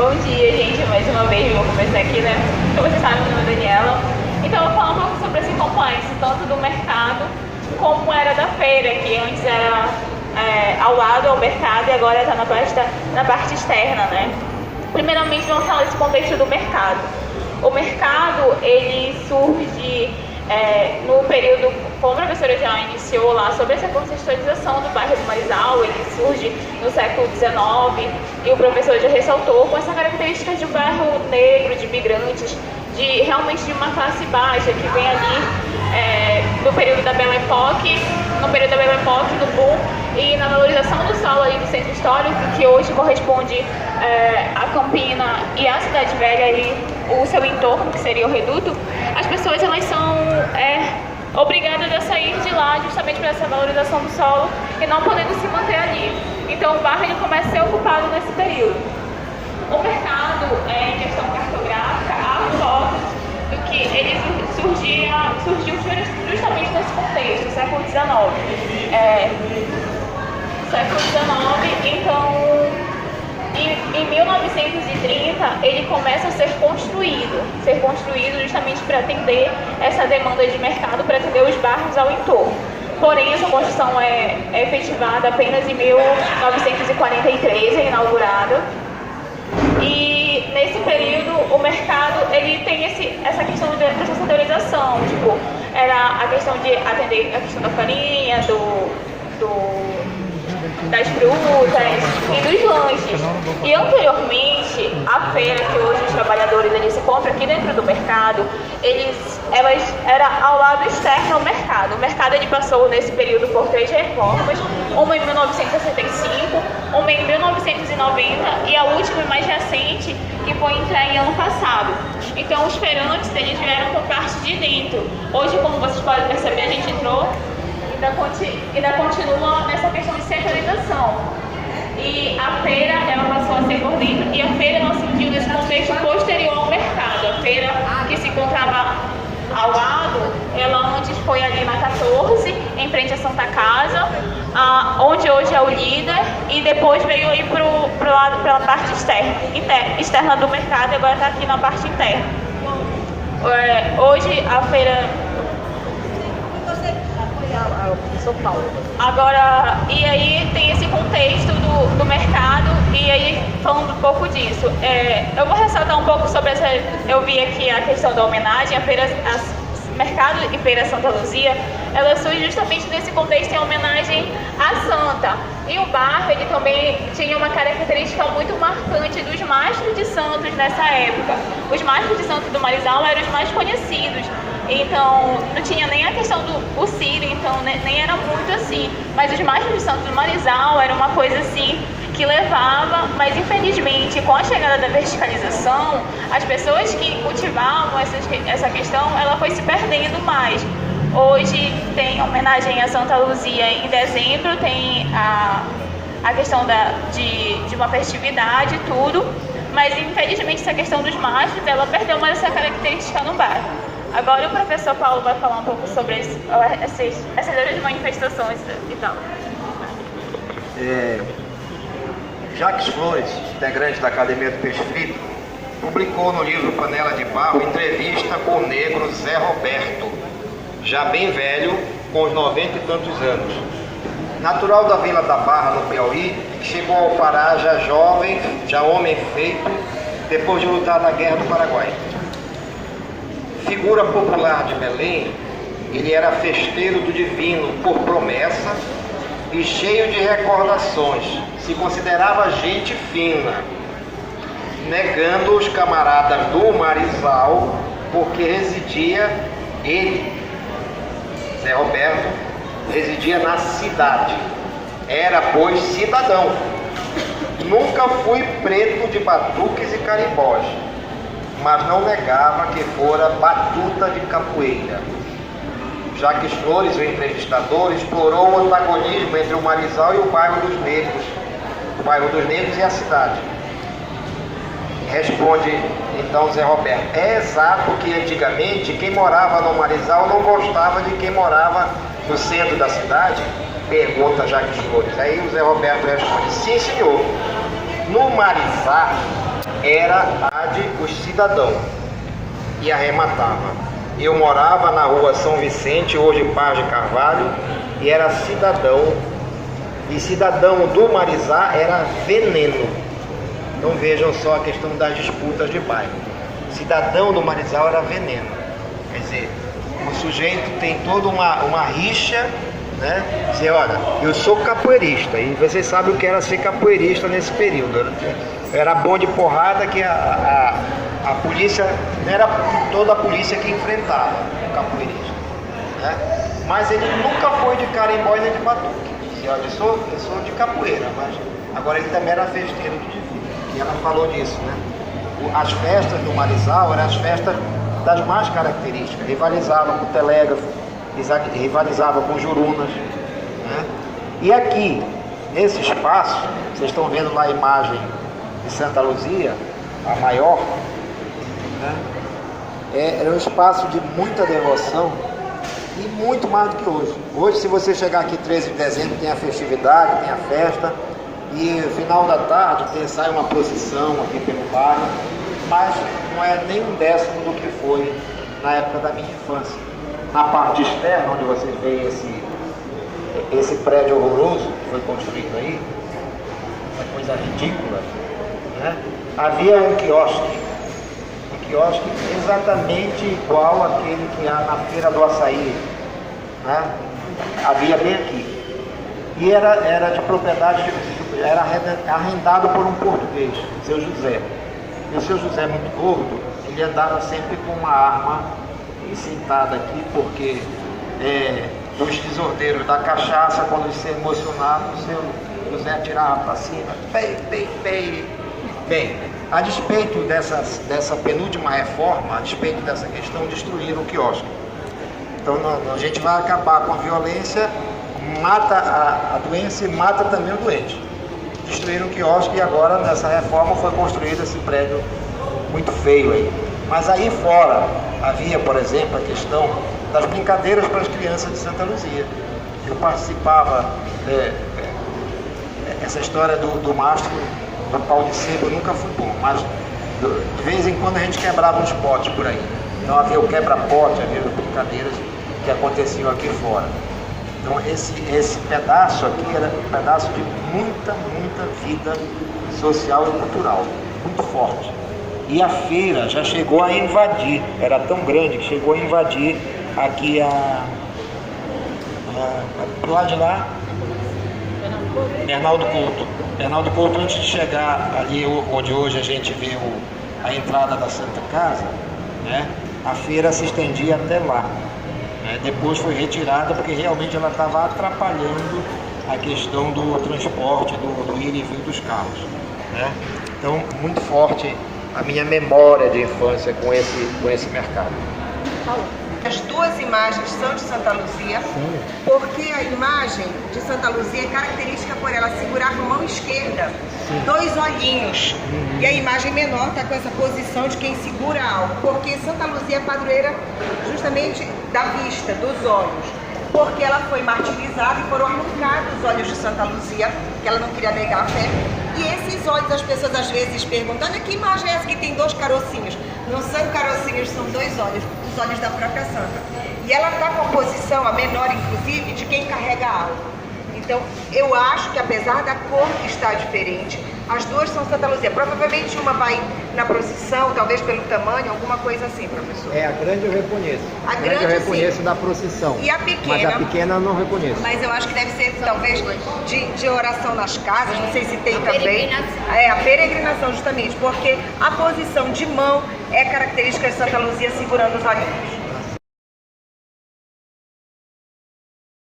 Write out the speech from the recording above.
Bom dia, gente, mais uma vez vou começar aqui, né? Como vocês sabem, meu nome é Daniela. Então eu vou falar um pouco sobre esse complexo, tanto do mercado como era da feira, que antes era ao lado ao mercado e agora está na parte externa, né? Primeiramente vamos falar desse contexto do mercado. O mercado, ele surge no período, como a professora já iniciou lá, sobre essa contextualização do bairro do Marizal. Ele surge no século XIX e o professor já ressaltou com essa característica de um bairro negro, de imigrantes, realmente de uma classe baixa, que vem ali no período da Belle Époque, no boom, e na valorização do solo ali do centro histórico, que hoje corresponde a Campina e a Cidade Velha e o seu entorno, que seria o Reduto. As pessoas, elas são obrigadas a sair de lá justamente por essa valorização do solo e não podendo se manter ali. Então o bairro, ele começa a ser ocupado nesse período. O mercado, em questão cartográfica, há fotos do que ele surgiu justamente nesse contexto, século XIX. Século XIX, então, em 1930, ele começa a ser construído justamente para atender essa demanda de mercado, para atender os bairros ao entorno. Porém, essa construção é efetivada apenas em 1943, é inaugurada. E nesse período o mercado, ele tem essa questão dessa setorização, tipo, era a questão de atender a questão da farinha, das frutas e dos lanches. E anteriormente, a feira, que hoje os trabalhadores eles se compram aqui dentro do mercado, era ao lado externo ao mercado. O mercado, ele passou nesse período por 3 reformas, uma em 1965, uma em 1990 e a última, mais recente, que foi entregue ano passado. Então os feirantes, eles vieram por parte de dentro. Hoje, como vocês podem perceber, a gente entrou ainda continua nessa questão de setorização. E a feira, ela passou a ser por dentro, e a feira, ela surgiu nesse contexto posterior ao mercado. A feira, que se encontrava ao lado, ela antes foi ali na 14, em frente à Santa Casa, onde hoje é o Líder, e depois veio aí pro lado, pela parte externa do mercado, e agora está aqui na parte interna. Hoje a feira... São Paulo. Agora, e aí tem esse contexto do mercado, e aí falando um pouco disso, eu vou ressaltar um pouco sobre essa. Eu vi aqui a questão da homenagem à feira, Mercado e Feira Santa Luzia. Ela surge justamente nesse contexto em homenagem à Santa. E o bairro, ele também tinha uma característica muito marcante dos mastros de santos nessa época. Os mastros de santos do Marizal eram os mais conhecidos. Então, não tinha nem a questão do Sírio, então nem era muito assim. Mas os mastros de santos do Marizal era uma coisa assim que levava, mas infelizmente com a chegada da verticalização, as pessoas que cultivavam essa questão, ela foi se perdendo mais. Hoje tem homenagem a Santa Luzia em dezembro, tem a questão de uma festividade e tudo, mas infelizmente essa questão dos mastros, ela perdeu mais essa característica no bairro. Agora o professor Paulo vai falar um pouco sobre essas outras manifestações e tal. Jacques Flores, integrante da Academia do Peixe Frito, publicou no livro Panela de Barro entrevista com o negro Zé Roberto, já bem velho, com os 90 e tantos anos. Natural da Vila da Barra, no Piauí, chegou ao Pará já jovem, já homem feito, depois de lutar na Guerra do Paraguai. Figura popular de Belém, ele era festeiro do divino por promessa e cheio de recordações. Se considerava gente fina, negando os camaradas do Marizal, porque ele, Zé Roberto, residia na cidade. Era, pois, cidadão. Nunca fui preto de batuques e carimbós, mas não negava que fora batuta de capoeira. Jacques Flores, o entrevistador, explorou o antagonismo entre o Marizal e o bairro dos Negros e a cidade. Responde então Zé Roberto: é exato que antigamente quem morava no Marizal não gostava de quem morava no centro da cidade? Pergunta Jacques Flores. Aí o Zé Roberto responde: sim, senhor. No Marizal era a de os cidadãos, e arrematava: eu morava na rua São Vicente, hoje Paz de Carvalho, e era cidadão, e cidadão do Marizá era veneno. Então vejam só a questão das disputas de bairro. Cidadão do Marizal era veneno. Quer dizer, o sujeito tem toda uma rixa, né? Dizer, olha, eu sou capoeirista, e vocês sabem o que era ser capoeirista nesse período, né? Era bom de porrada, que a polícia, não era toda a polícia que enfrentava o capoeirista, né? Mas ele nunca foi de carimbó nem de batuque. Dizia, olha, eu sou de capoeira, mas agora ele também era festeiro de divino. E ela falou disso, né? As festas do Marizal eram as festas das mais características, rivalizavam com o telégrafo, rivalizavam com jurunas, né? E aqui, nesse espaço, vocês estão vendo lá a imagem de Santa Luzia, a maior, né? Era um espaço de muita devoção e muito mais do que hoje. Hoje, se você chegar aqui 13 de dezembro, tem a festividade, tem a festa, e no final da tarde sai uma procissão aqui pelo bairro, mas não é nem um décimo do que foi na época da minha infância. Na parte externa, onde vocês veem esse prédio horroroso que foi construído aí, uma coisa ridícula, né? Havia um quiosque exatamente igual àquele que há na Feira do Açaí, né? Havia bem aqui. E era de propriedade, era arrendado por um português, seu José. E o seu José, muito gordo, ele andava sempre com uma arma sentada aqui, porque os desordeiros da cachaça, quando eles se emocionavam, o seu José atirava para cima. Bem, a despeito dessa penúltima reforma, a despeito dessa questão, destruíram o quiosque. Então a gente vai acabar com a violência, mata a doença e mata também o doente. Destruíram o quiosque e agora nessa reforma foi construído esse prédio muito feio aí. Mas aí fora havia, por exemplo, a questão das brincadeiras para as crianças de Santa Luzia. Eu participava, essa história do mastro, do pau de sebo, nunca fui bom, mas de vez em quando a gente quebrava uns potes por aí. Então havia o quebra-pote, havia as brincadeiras que aconteciam aqui fora. Então esse pedaço aqui era um pedaço de muita vida social e cultural, muito forte. E a feira já chegou a invadir, era tão grande que chegou a invadir aqui do lado de lá, Bernardo Couto, antes de chegar ali onde hoje a gente vê a entrada da Santa Casa, né, a feira se estendia até lá. Depois foi retirada porque realmente ela estava atrapalhando a questão do transporte, do ir e vir dos carros, né? Então, muito forte a minha memória de infância com esse mercado. As duas imagens são de Santa Luzia, porque a imagem de Santa Luzia é característica por ela segurar com a mão esquerda dois olhinhos. E a imagem menor está com essa posição de quem segura algo, porque Santa Luzia é padroeira justamente da vista, dos olhos. Porque ela foi martirizada e foram arrancados os olhos de Santa Luzia, que ela não queria negar a fé. E esses olhos, as pessoas às vezes perguntam, olha que imagem é essa que tem dois carocinhos? Não são carocinhos, são dois olhos, os olhos da própria santa. E ela está com a posição, a menor inclusive, de quem carrega algo. Então, eu acho que apesar da cor estar diferente, as duas são Santa Luzia. Provavelmente uma vai na procissão, talvez pelo tamanho, alguma coisa assim, professor. A grande eu reconheço. A grande eu reconheço sim, da procissão. E a pequena? Mas a pequena eu não reconheço. Mas eu acho que deve ser, talvez, de oração nas casas, não sei se tem também. Peregrinação. A peregrinação, justamente, porque a posição de mão é característica de Santa Luzia segurando os olhinhos.